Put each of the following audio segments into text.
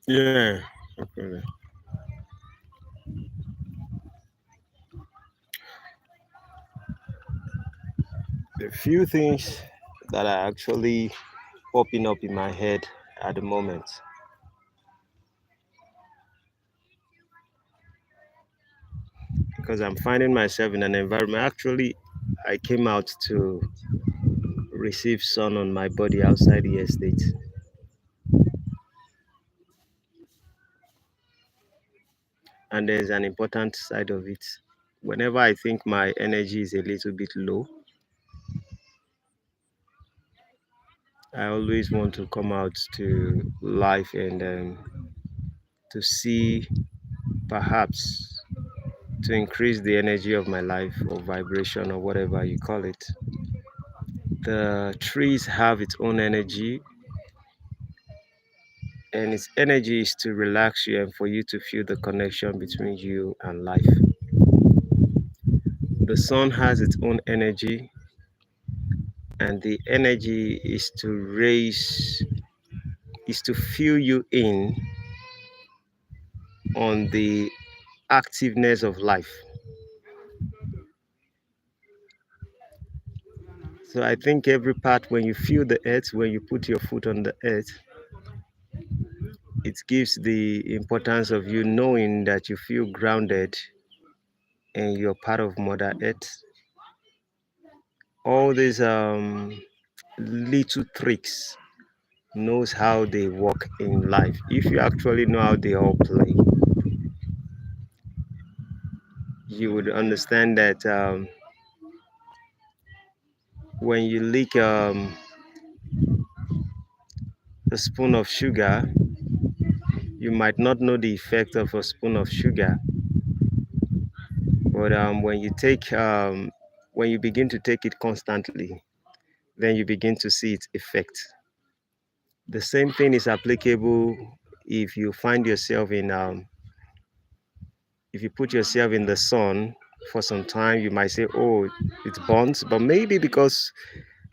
Yeah. Okay. A few things that are actually popping up in my head at the moment. Because I'm finding myself in an environment. Actually, I came out to receive sun on my body outside the estate. And there's an important side of it. Whenever I think my energy is a little bit low, I always want to come out to life and to see, perhaps, to increase the energy of my life or vibration or whatever you call it. The trees have its own energy, and its energy is to relax you and for you to feel the connection between you and life. The sun has its own energy, and the energy is to raise, is to fill you in on the activeness of life. So I think every part, when you feel the earth, when you put your foot on the earth, it gives the importance of you knowing that you feel grounded and you're part of Mother Earth. All these little tricks knows how they work in life. If you actually know how they all play, you would understand that when you lick a spoon of sugar, you might not know the effect of a spoon of sugar, but when you begin to take it constantly, then you begin to see its effect. The same thing is applicable if you find yourself in if you put yourself in the sun for some time. You might say, oh, it burns, but maybe because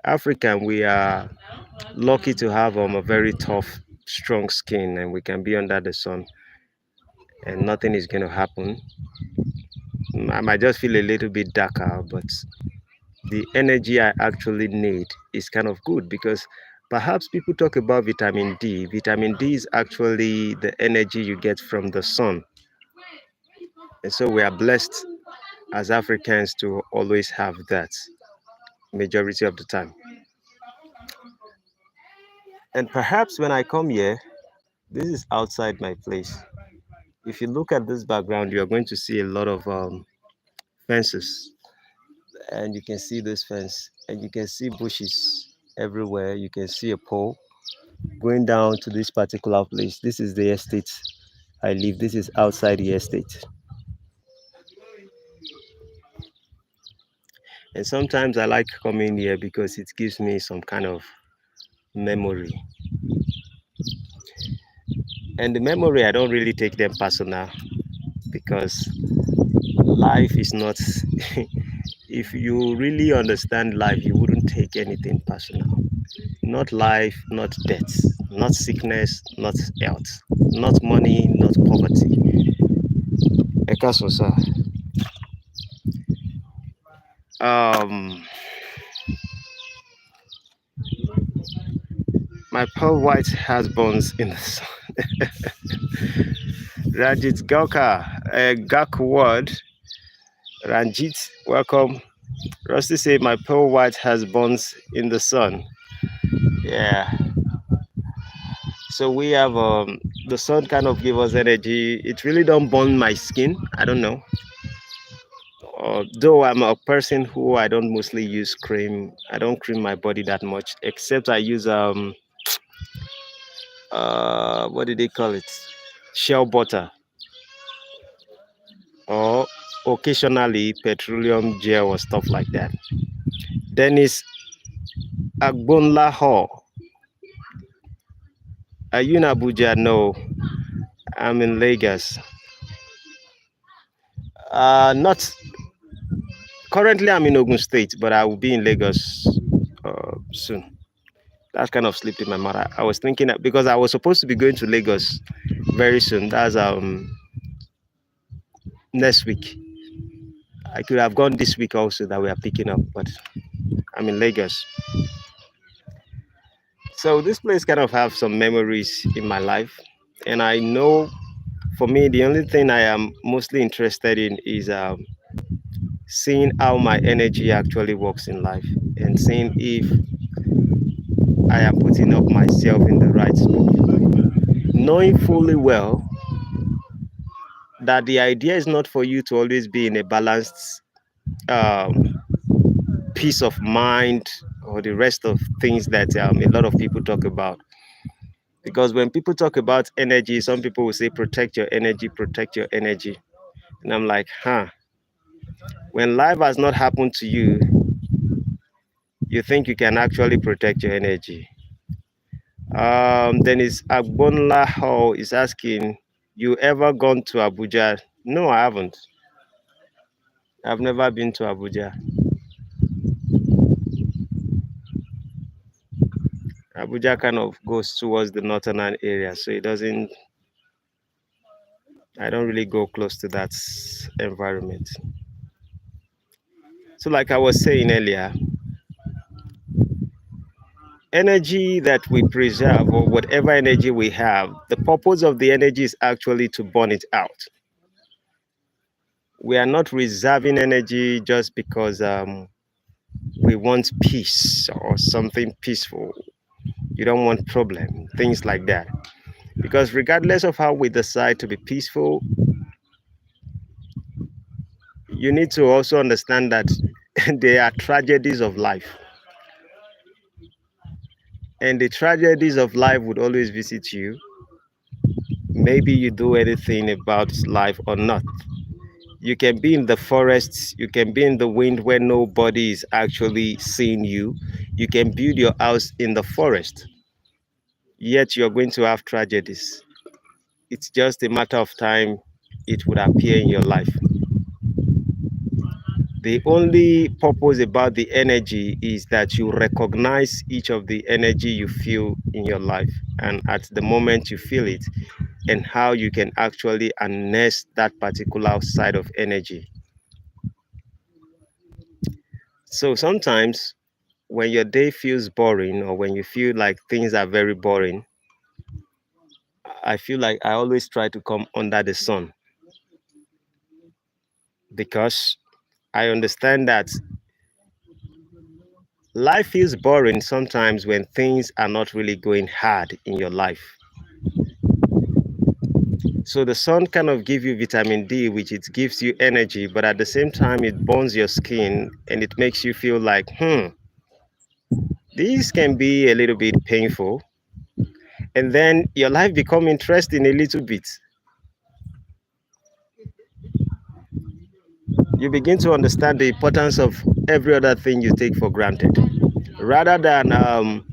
African, we are lucky to have a very tough strong skin and we can be under the sun and nothing is going to happen. I might just feel a little bit darker, but the energy I actually need is kind of good because perhaps people talk about vitamin D. Vitamin D is actually the energy you get from the sun. And so we are blessed as Africans to always have that majority of the time. And perhaps when I come here, this is outside my place. If you look at this background, you're going to see a lot of fences, and you can see this fence, and you can see bushes everywhere. You can see a pole going down to this particular place. This is the estate I live. This is outside the estate. And sometimes I like coming here because it gives me some kind of memory. And the memory, I don't really take them personal because life is not, if you really understand life, you wouldn't take anything personal. Not life, not death, not sickness, not health, not money, not poverty. Ekaso, sir. My pearl white has bones in the sun. Ranjit Gauka, Gakwad. Ranjit, welcome. Rusty said, my pearl white has bones in the sun. Yeah. So we have the sun kind of give us energy. It really don't burn my skin. I don't know. Though I'm a person who I don't mostly use cream. I don't cream my body that much, except I use what did they call it? Shell butter, or occasionally petroleum gel or stuff like that. Dennis Agbonlaho. Are you in Abuja? No, I'm in Lagos. Not currently. I'm in Ogun State, but I will be in Lagos soon. That's kind of slipped in my mind. I was thinking that because I was supposed to be going to Lagos very soon. That's next week. I could have gone this week also that we are picking up, but I'm in Lagos. So this place kind of have some memories in my life, and I know for me the only thing I am mostly interested in is seeing how my energy actually works in life and seeing if I am putting up myself in the right spot, knowing fully well that the idea is not for you to always be in a balanced peace of mind or the rest of things that a lot of people talk about. Because when people talk about energy, some people will say, protect your energy, protect your energy. And I'm like, when life has not happened to you, you think you can actually protect your energy. Then it's Agbonla Hall is asking, you ever gone to Abuja? No, I haven't. I've never been to Abuja. Abuja kind of goes towards the northern area, so it doesn't, I don't really go close to that environment. So like I was saying earlier, energy that we preserve or whatever energy we have, the purpose of the energy is actually to burn it out. We are not reserving energy just because we want peace or something peaceful. You don't want problem, things like that. Because regardless of how we decide to be peaceful, you need to also understand that there are tragedies of life. And the tragedies of life would always visit you. Maybe you do anything about life or not. You can be in the forest, you can be in the wind where nobody is actually seeing you. You can build your house in the forest, yet you're going to have tragedies. It's just a matter of time it would appear in your life. The only purpose about the energy is that you recognize each of the energy you feel in your life, and at the moment you feel it, and how you can actually harness that particular side of energy. So sometimes when your day feels boring, or when you feel like things are very boring, I feel like I always try to come under the sun, because I understand that life feels boring sometimes when things are not really going hard in your life. So the sun kind of gives you vitamin D, which it gives you energy, but at the same time it burns your skin and it makes you feel like, this can be a little bit painful. And then your life become interesting a little bit. You begin to understand the importance of every other thing you take for granted. Rather than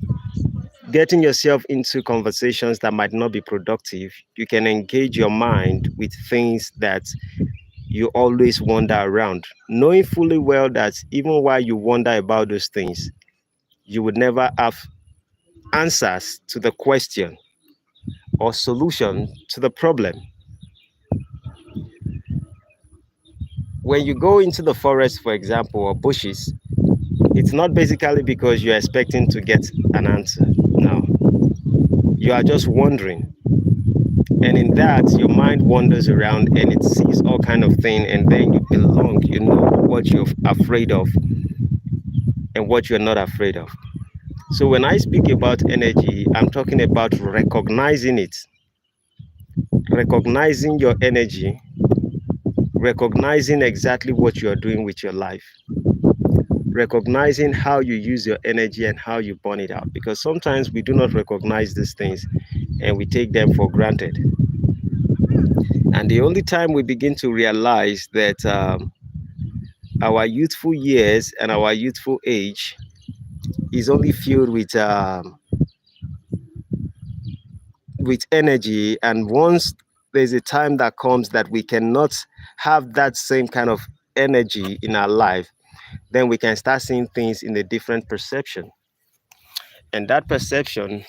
getting yourself into conversations that might not be productive, you can engage your mind with things that you always wander around, knowing fully well that even while you wonder about those things, you would never have answers to the question or solution to the problem. When you go into the forest, for example, or bushes, it's not basically because you're expecting to get an answer. No, you are just wondering. And in that, your mind wanders around and it sees all kind of thing, and then you belong, you know what you're afraid of and what you're not afraid of. So when I speak about energy, I'm talking about recognizing it, recognizing your energy, recognizing exactly what you're doing with your life, recognizing how you use your energy and how you burn it out. Because sometimes we do not recognize these things and we take them for granted. And the only time we begin to realize that our youthful years and our youthful age is only filled with energy, and once there's a time that comes that we cannot have that same kind of energy in our life, then we can start seeing things in a different perception, and that perception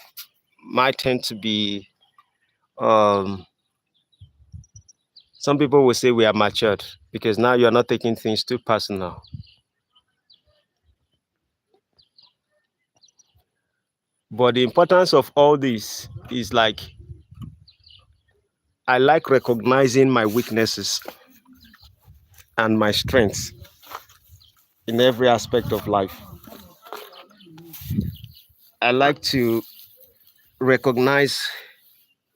might tend to be um, some people will say we are matured, because now you're not taking things too personal. But the importance of all this is like, I like recognizing my weaknesses and my strengths in every aspect of life. I like to recognize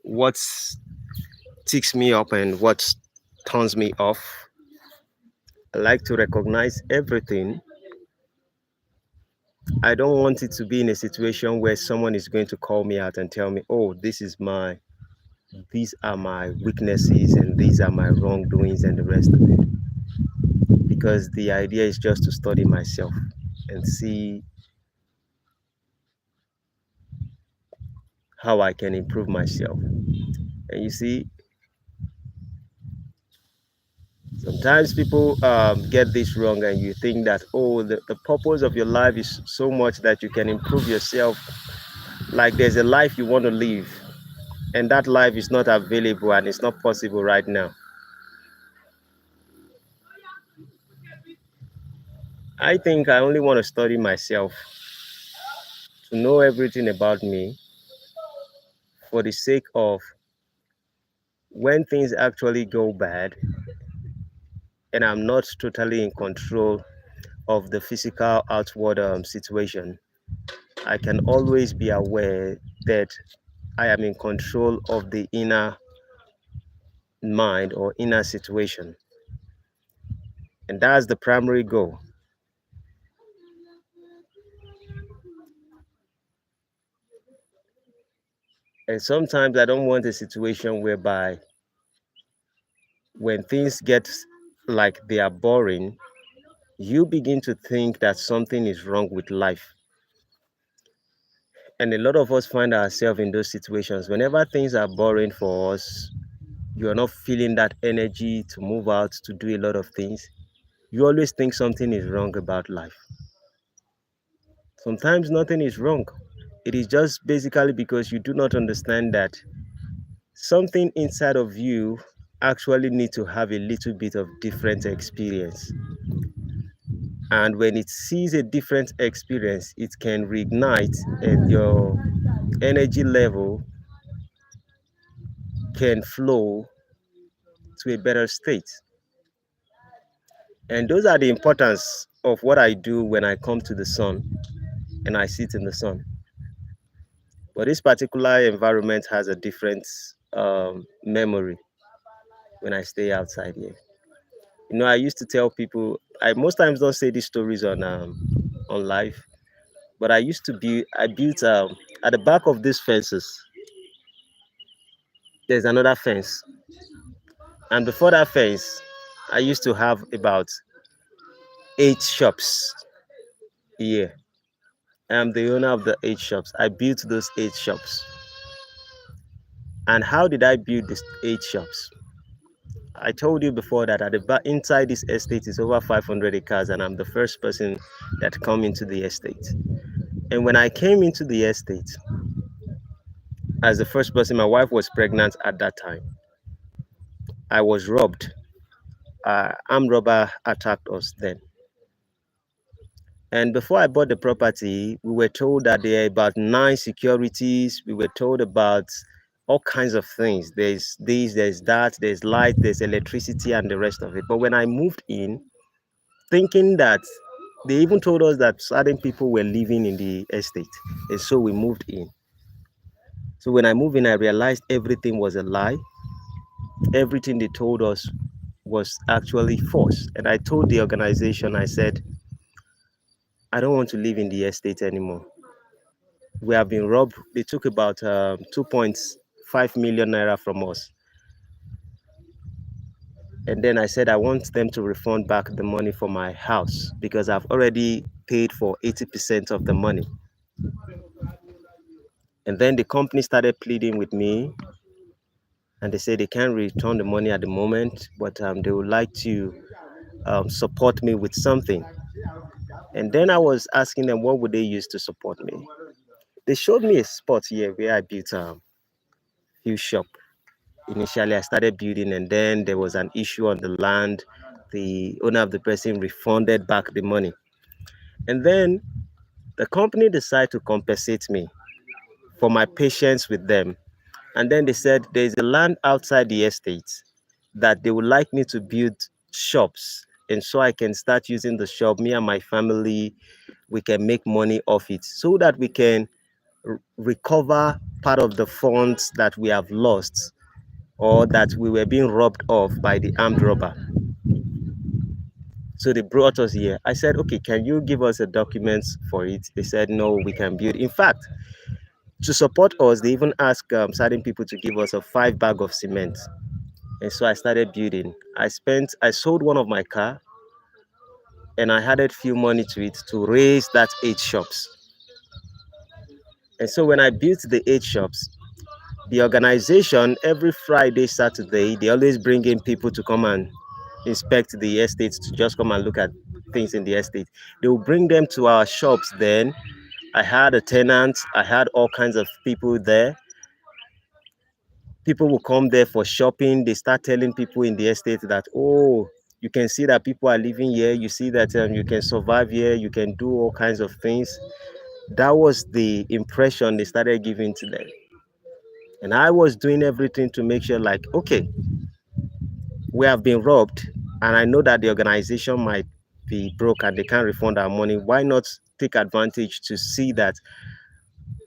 what ticks me up and what turns me off. I like to recognize everything. I don't want it to be in a situation where someone is going to call me out and tell me, oh, these are my weaknesses and these are my wrongdoings and the rest of it. Because the idea is just to study myself and see how I can improve myself. And you see, sometimes people get this wrong, and you think that, oh, the purpose of your life is so much that you can improve yourself. Like there's a life you want to live, and that life is not available and it's not possible right now. I think I only want to study myself, to know everything about me, for the sake of when things actually go bad and I'm not totally in control of the physical outward situation, I can always be aware that I am in control of the inner mind or inner situation. And that's the primary goal. And sometimes I don't want a situation whereby when things get like they are boring, you begin to think that something is wrong with life. And a lot of us find ourselves in those situations. Whenever things are boring for us, you are not feeling that energy to move out to do a lot of things. you always think something is wrong about life. Sometimes nothing is wrong. It is just basically because you do not understand that something inside of you actually need to have a little bit of different experience. And when it sees a different experience, it can reignite, and your energy level can flow to a better state. And those are the importance of what I do when I come to the sun and I sit in the sun. But this particular environment has a different memory when I stay outside here. You know, I used to tell people, I most times don't say these stories on live, but I used to be, I built at the back of these fences, there's another fence. And before that fence, I used to have about 8 shops here. I'm the owner of the 8 shops. I built those 8 shops. And how did I build these 8 shops? I told you before that at the back inside this estate is over 500 acres, and I'm the first person that come into the estate. And when I came into the estate as the first person, my wife was pregnant at that time. I was robbed. Armed robber attacked us then. And before I bought the property, we were told that there are about 9 securities. We were told about all kinds of things. There's this, there's that, there's light, there's electricity, and the rest of it. But when I moved in, thinking that they even told us that certain people were living in the estate, and so we moved in. So when I moved in, I realized everything was a lie. Everything they told us was actually false. And I told the organization, I said, I don't want to live in the estate anymore. We have been robbed. They took about 2.5 million naira from us. And then I said, I want them to refund back the money for my house because I've already paid for 80% of the money. And then the company started pleading with me, and they said they can't return the money at the moment, but they would like to support me with something. And then I was asking them, what would they use to support me? They showed me a spot here where I built a few shop. Initially, I started building, and then there was an issue on the land. The owner of the person refunded back the money. And then the company decided to compensate me for my patience with them. And then they said there's a land outside the estate that they would like me to build shops. And so I can start using the shop, me and my family, we can make money off it so that we can recover part of the funds that we have lost or that we were being robbed of by the armed robber. So they brought us here. I said, okay, can you give us the documents for it? They said, no, we can build. In fact, to support us, they even asked certain people to give us a 5 bag of cement. And so I started building. I sold one of my car and I added few money to it to raise that 8 shops. And so when I built the 8 shops, the organization every Friday, Saturday, they always bring in people to come and inspect the estates, to just come and look at things in the estate. They will bring them to our shops then. I had a tenant, I had all kinds of people there. People will come there for shopping. They start telling people in the estate that, oh, you can see that people are living here. You see that you can survive here. You can do all kinds of things. That was the impression they started giving to them. And I was doing everything to make sure, like, okay, we have been robbed, and I know that the organization might be broke and they can't refund our money. Why not take advantage to see that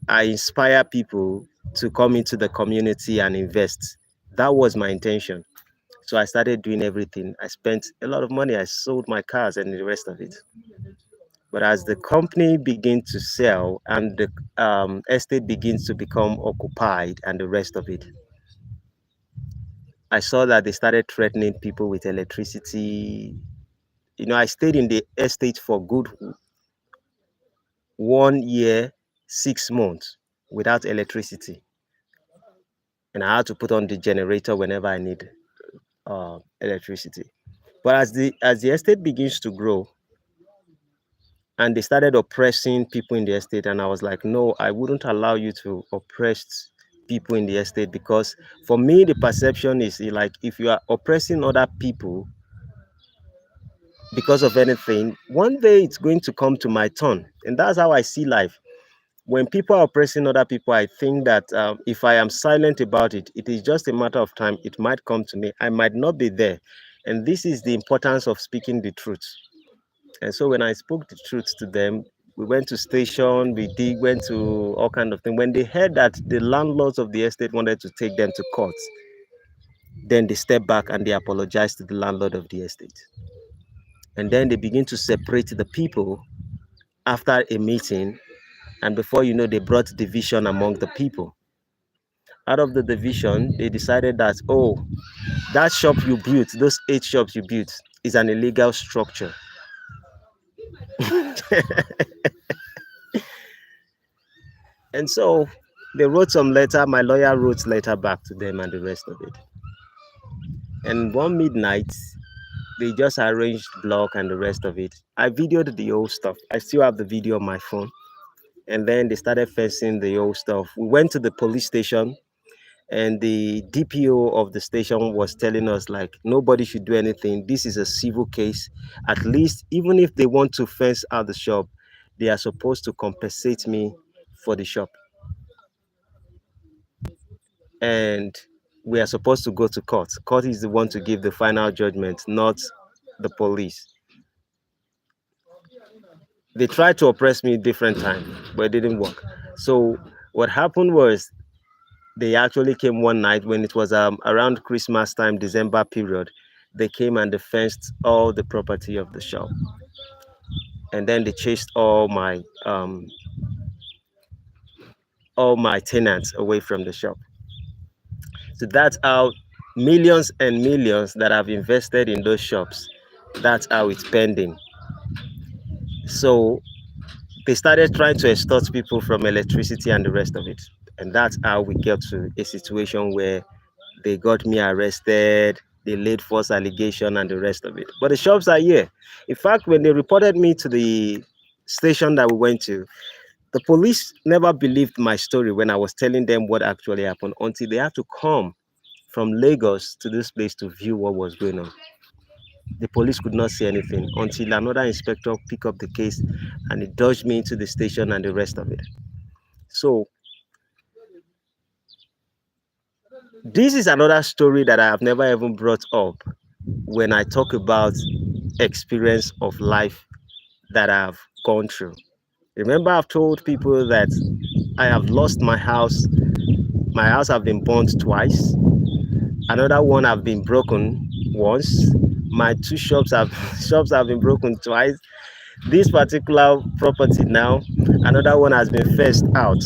I inspire people to come into the community and invest? That was my intention. So I started doing everything. I spent a lot of money. I sold my cars and the rest of it. But as the company begins to sell and the estate begins to become occupied and the rest of it, I saw that they started threatening people with electricity. You know, I stayed in the estate for good 1 year, 6 months without electricity. And I had to put on the generator whenever I need electricity. But as the estate begins to grow, and they started oppressing people in the estate, and I was like, no, I wouldn't allow you to oppress people in the estate, because for me the perception is like, if you are oppressing other people because of anything, one day it's going to come to my turn. And that's how I see life. When people are oppressing other people, I think that if I am silent about it, it is just a matter of time. It might come to me. I might not be there. And this is the importance of speaking the truth. And so when I spoke the truth to them, we went to station, went to all kind of things. When they heard that the landlords of the estate wanted to take them to court, then they stepped back and they apologized to the landlord of the estate. And then they begin to separate the people after a meeting. And before you know, they brought division among the people. Out of the division, they decided that, oh, that shop you built, those 8 shops you built, is an illegal structure. And so they wrote some letter. My lawyer wrote letter back to them and the rest of it. And one midnight, they just arranged block and the rest of it. I videoed the old stuff. I still have the video on my phone. And then they started fencing the old stuff. We went to the police station, and the DPO of the station was telling us, like, nobody should do anything. This is a civil case. At least, even if they want to fence out the shop, they are supposed to compensate me for the shop. And we are supposed to go to court. Court is the one to give the final judgment, not the police. They tried to oppress me different times, but it didn't work. So what happened was, they actually came one night when it was around Christmas time, December period. They came and they fenced all the property of the shop. And then they chased all my tenants away from the shop. So that's how millions and millions that I've invested in those shops, that's how it's pending. So they started trying to extort people from electricity and the rest of it. And that's how we get to a situation where they got me arrested, they laid false allegation and the rest of it. But the shops are here. In fact, when they reported me to the station that we went to, the police never believed my story when I was telling them what actually happened, until they had to come from Lagos to this place to view what was going on. The police could not see anything until another inspector picked up the case and he dodged me into the station and the rest of it. So this is another story that I have never even brought up when I talk about experience of life that I've gone through. Remember, I've told people that I have lost my house. My house have been burnt twice. Another one have been broken once. My 2 shops have been broken twice. This particular property now, another one has been fenced out.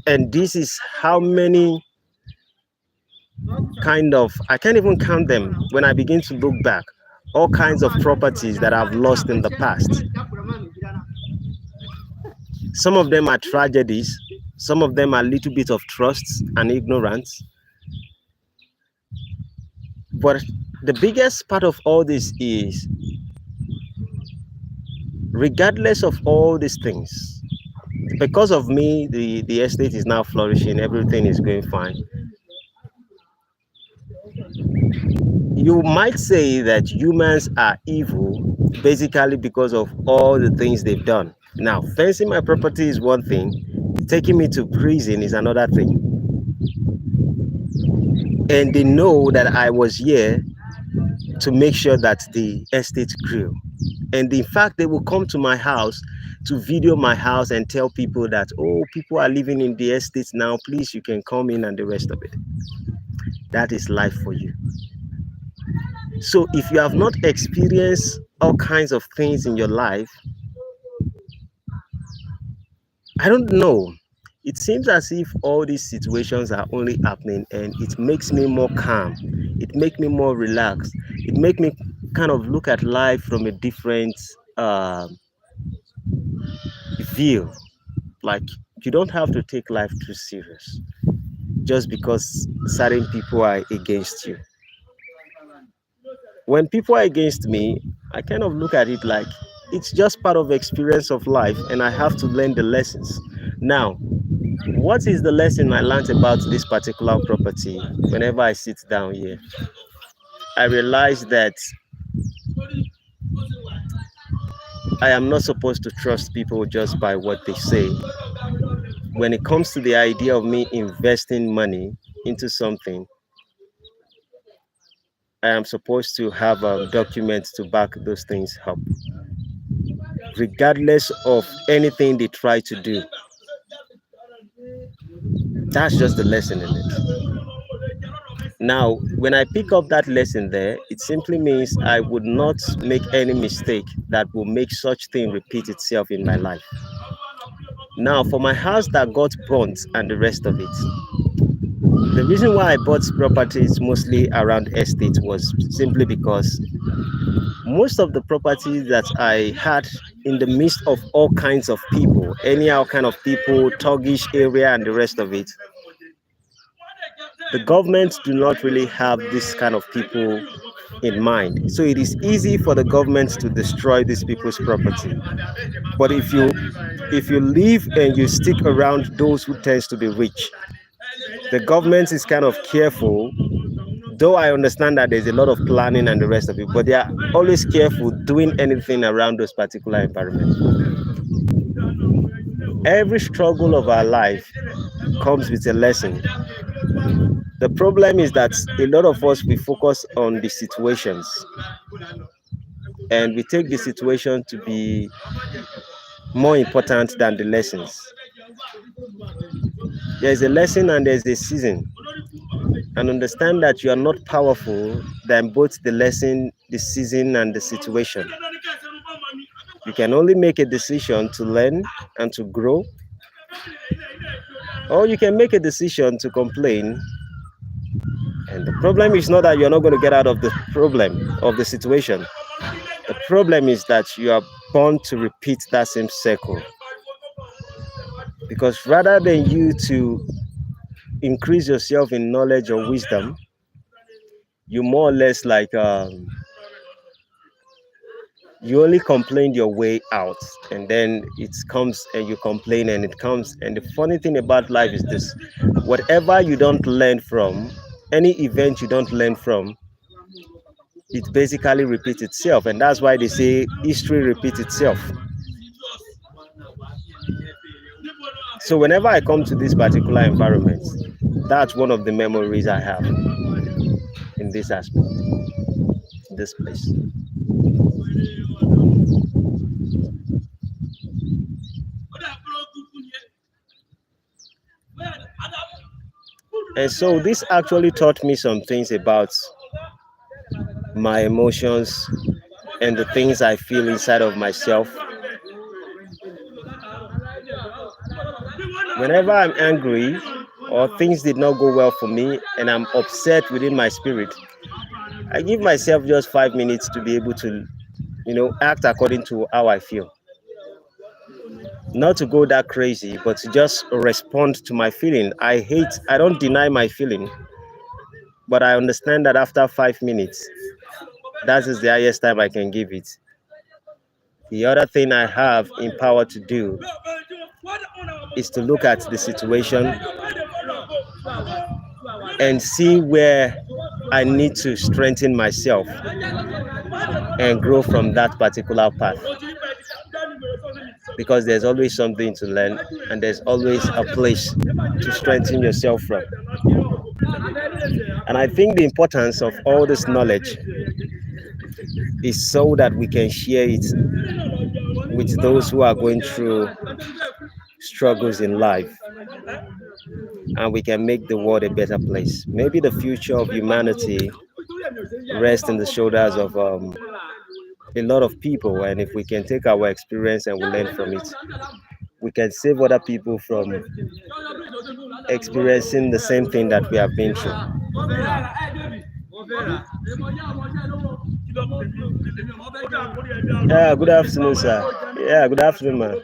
And this is how many kind of, I can't even count them when I begin to look back, all kinds of properties that I've lost in the past. Some of them are tragedies, some of them are a little bit of trust and ignorance. But the biggest part of all this is, regardless of all these things, because of me, the estate is now flourishing, everything is going fine. You might say that humans are evil basically because of all the things they've done. Now, fencing my property is one thing, taking me to prison is another thing. And they know that I was here to make sure that the estate grew. And in fact, they will come to my house to video my house and tell people that, oh, people are living in the estate now, please, you can come in and the rest of it. That is life for you. So if you have not experienced all kinds of things in your life, I don't know. It seems as if all these situations are only happening, and it makes me more calm. It makes me more relaxed. It makes me kind of look at life from a different view. Like, you don't have to take life too serious just because certain people are against you. When people are against me, I kind of look at it like it's just part of the experience of life and I have to learn the lessons. Now, what is the lesson I learned about this particular property whenever I sit down here? I realize that I am not supposed to trust people just by what they say. When it comes to the idea of me investing money into something, I am supposed to have documents to back those things up, regardless of anything they try to do. That's just the lesson in it. Now, when I pick up that lesson there, it simply means I would not make any mistake that will make such thing repeat itself in my life. Now, for my house that got burnt and the rest of it, the reason why I bought properties mostly around estate was simply because most of the properties that I had in the midst of all kinds of people, anyhow kind of people, thuggish area and the rest of it, the government do not really have this kind of people in mind. So it is easy for the government to destroy these people's property. But if you live and you stick around those who tends to be rich, the government is kind of careful. Though I understand that there's a lot of planning and the rest of it, but they are always careful doing anything around those particular environments. Every struggle of our life comes with a lesson. The problem is that a lot of us, we focus on the situations and we take the situation to be more important than the lessons. There's a lesson and there's a season. And understand that you are not powerful than both the lesson, the season, and the situation. You can only make a decision to learn and to grow, or you can make a decision to complain. And the problem is not that you're not going to get out of the problem of the situation. The problem is that you are born to repeat that same cycle. Because rather than you to increase yourself in knowledge or wisdom, you more or less like you only complain your way out, and then it comes and you complain and it comes. And the funny thing about life is this: whatever you don't learn from, any event you don't learn from, it basically repeats itself. And that's why they say history repeats itself. So whenever I come to this particular environment, that's one of the memories I have in this aspect, in this place. And so this actually taught me some things about my emotions and the things I feel inside of myself. Whenever I'm angry or things did not go well for me and I'm upset within my spirit, I give myself just 5 minutes to be able to, act according to how I feel. Not to go that crazy, but to just respond to my feeling. I don't deny my feeling, but I understand that after 5 minutes, that is the highest time I can give it. The other thing I have in power to do is to look at the situation and see where I need to strengthen myself and grow from that particular path. Because there's always something to learn and there's always a place to strengthen yourself from. And I think the importance of all this knowledge is so that we can share it with those who are going through struggles in life, and we can make the world a better place. Maybe the future of humanity rests in the shoulders of a lot of people, and if we can take our experience and we learn from it, we can save other people from experiencing the same thing that we have been through. Yeah, good afternoon, sir. Yeah, good afternoon, man.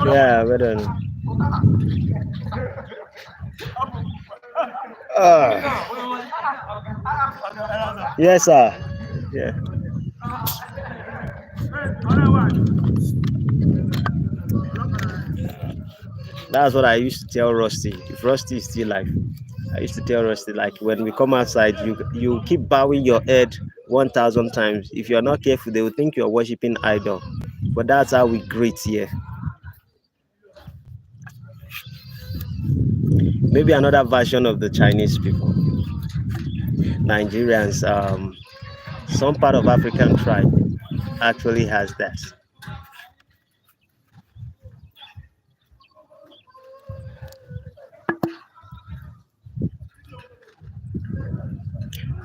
Yeah, well done. Uh, yes, sir. Yeah. That's what I used to tell Rusty. If Rusty is still alive, I used to tell Rusty, like, when we come outside, you keep bowing your head 1,000 times. If you're not careful, they will think you're worshiping idol. But that's how we greet here. Maybe another version of the Chinese people, Nigerians, some part of African tribe actually has that.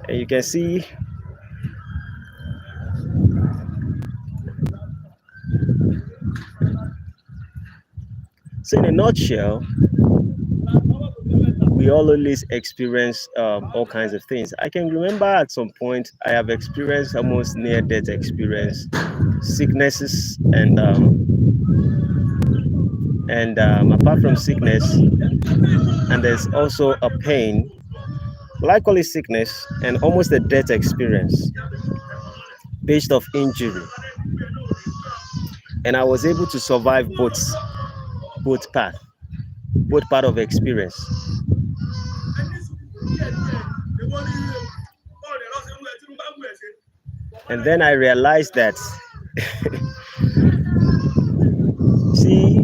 And you can see, so in a nutshell, we all always experience all kinds of things. I can remember at some point I have experienced almost near-death experience, sicknesses, and apart from sickness, and there's also a pain, likely sickness, and almost a death experience based off injury. And I was able to survive both part of experience. And then I realized that, see,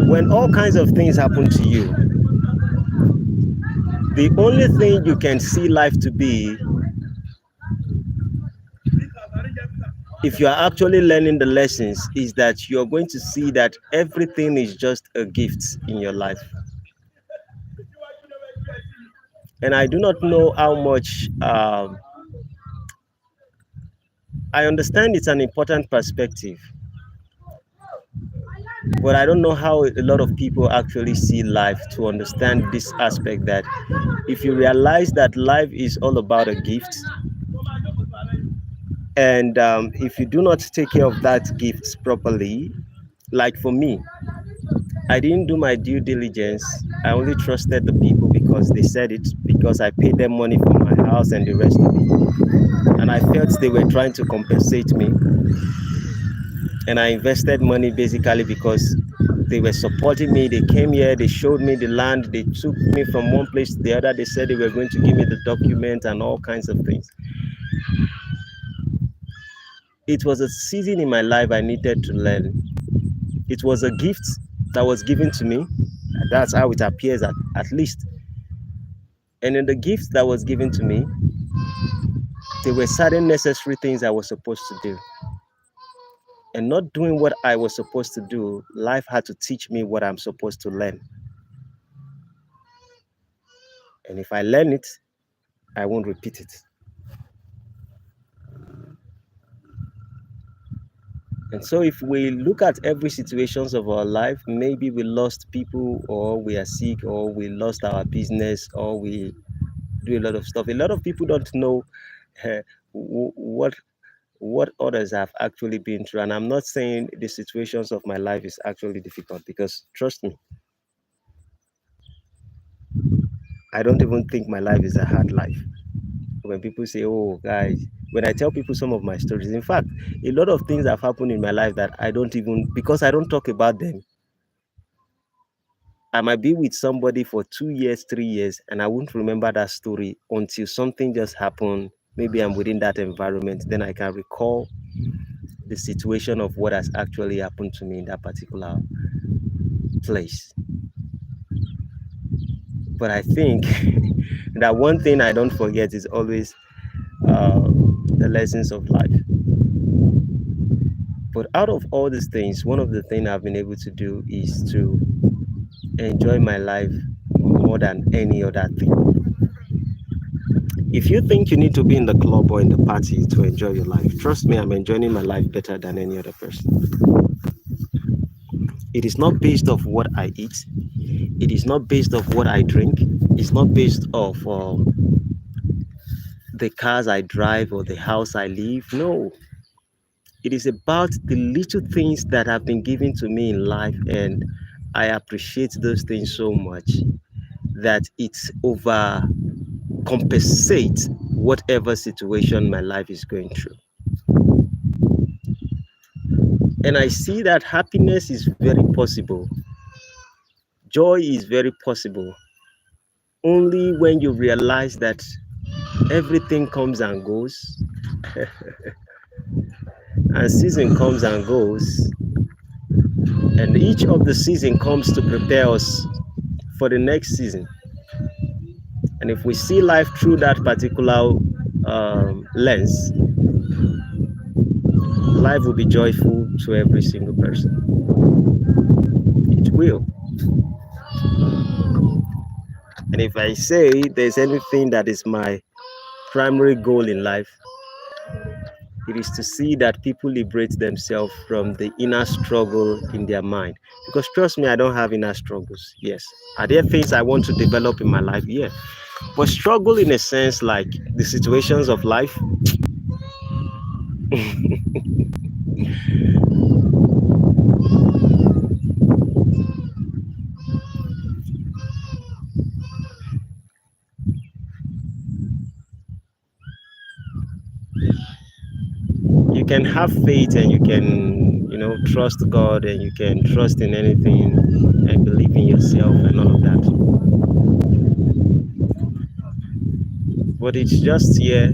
when all kinds of things happen to you, the only thing you can see life to be, if you are actually learning the lessons, is that you're going to see that everything is just a gift in your life. And I do not know how much, I understand it's an important perspective, but I don't know how a lot of people actually see life to understand this aspect, that if you realize that life is all about a gift, and if you do not take care of that gift properly, like for me, I didn't do my due diligence. I only trusted the people because they said it, because I paid them money for my house and the rest of it. And I felt they were trying to compensate me. And I invested money basically because they were supporting me. They came here, they showed me the land, they took me from one place to the other. They said they were going to give me the document and all kinds of things. It was a season in my life I needed to learn. It was a gift that was given to me. That's how it appears, at least. And in the gift that was given to me, there were certain necessary things I was supposed to do. And not doing what I was supposed to do, life had to teach me what I'm supposed to learn. And if I learn it, I won't repeat it. And so if we look at every situations of our life, maybe we lost people, or we are sick, or we lost our business, or we do a lot of stuff. A lot of people don't know what others have actually been through. And I'm not saying the situations of my life is actually difficult, because trust me, I don't even think my life is a hard life. When people say, oh guys, when I tell people some of my stories, in fact, a lot of things have happened in my life that I don't even, because I don't talk about them. I might be with somebody for 2 years, 3 years, and I won't remember that story until something just happened. Maybe I'm within that environment, then I can recall the situation of what has actually happened to me in that particular place. But I think that one thing I don't forget is always the lessons of life. But out of all these things, one of the things I've been able to do is to enjoy my life more than any other thing. If you think you need to be in the club or in the party to enjoy your life, trust me, I'm enjoying my life better than any other person. It is not based off what I eat. It is not based off what I drink. It's not based off the cars I drive or the house I live. No. It is about the little things that have been given to me in life, and I appreciate those things so much that it over compensates whatever situation my life is going through. And I see that happiness is very possible, joy is very possible, only when you realize that everything comes and goes, and season comes and goes, and each of the season comes to prepare us for the next season. And if we see life through that particular lens, life will be joyful to every single person. It will. And if I say there's anything that is my primary goal in life, it is to see that people liberate themselves from the inner struggle in their mind. Because trust me, I don't have inner struggles. Yes. Are there things I want to develop in my life? Yeah. But struggle in a sense like the situations of life, you can have faith and you can, trust God and you can trust in anything and believe in yourself and all of that. But it's just here,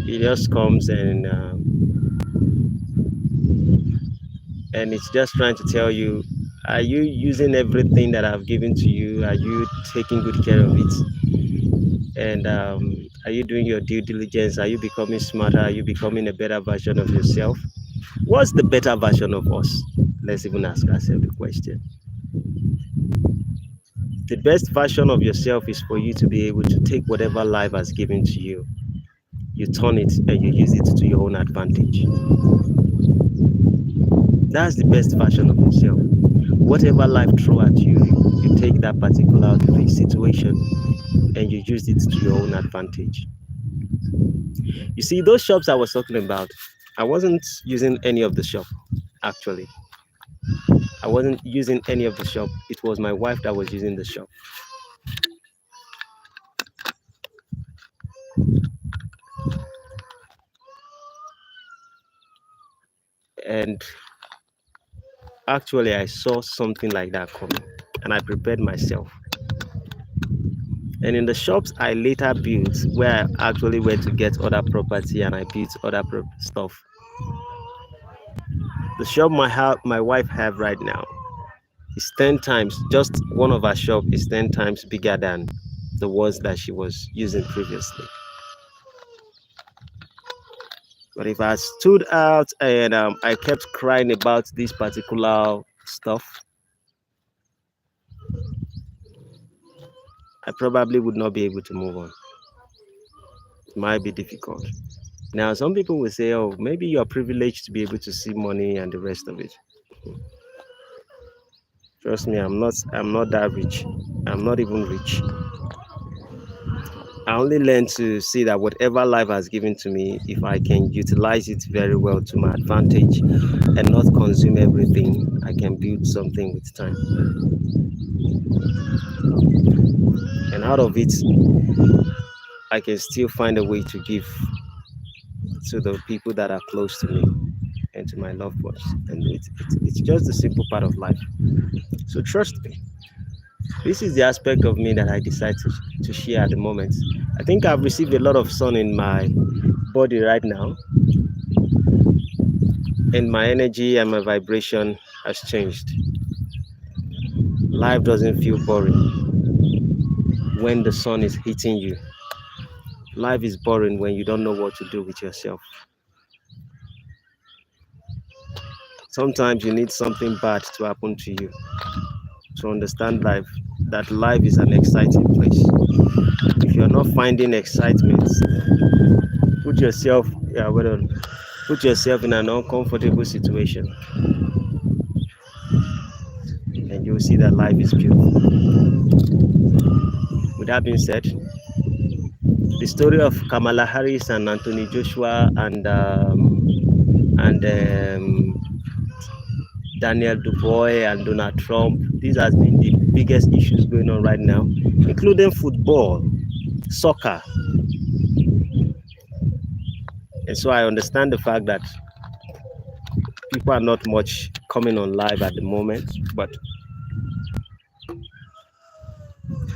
it just comes and it's just trying to tell you, are you using everything that I've given to you? Are you taking good care of it? And are you doing your due diligence? Are you becoming smarter? Are you becoming a better version of yourself? What's the better version of us? Let's even ask ourselves the question. The best version of yourself is for you to be able to take whatever life has given to you, you turn it and you use it to your own advantage. That's the best version of yourself. Whatever life throws at you, you take that particular situation and you use it to your own advantage. You see, those shops I was talking about, I wasn't using any of the shop, actually. I wasn't using any of the shop. It was my wife that was using the shop. And actually, I saw something like that coming and I prepared myself. And in the shops I later built, where I actually went to get other property and I built other stuff. The shop my wife have right now is 10 times, just one of our shop is 10 times bigger than the ones that she was using previously. But if I stood out and I kept crying about this particular stuff, I probably would not be able to move on. It might be difficult. Now, some people will say, oh, maybe you're privileged to be able to see money and the rest of it. Trust me, I'm not that rich. I'm not even rich. I only learned to see that whatever life has given to me, if I can utilize it very well to my advantage and not consume everything, I can build something with time. And out of it, I can still find a way to give to the people that are close to me and to my loved ones. And it's just the simple part of life. So trust me. This is the aspect of me that I decide to share at the moment. I think I've received a lot of sun in my body right now, and my energy and my vibration has changed. Life doesn't feel boring when the sun is hitting you. Life is boring when you don't know what to do with yourself. Sometimes you need something bad to happen to you to understand life, that life is an exciting place. If you're not finding excitement, put yourself in an uncomfortable situation and you'll see that life is beautiful. With that being said, the story of Kamala Harris and Anthony Joshua and and Daniel Dubois and Donald Trump. These has been the biggest issues going on right now, including football, soccer. And so I understand the fact that people are not much coming on live at the moment, but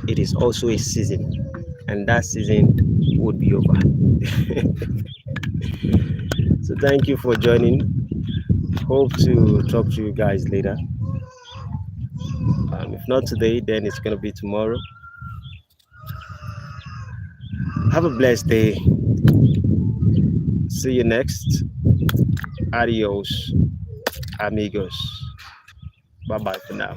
it is also a season, and that season would be over. So thank you for joining. Hope to talk to you guys later. If not today, then it's gonna be tomorrow. Have a blessed day. See you next. Adios, amigos. Bye bye for now.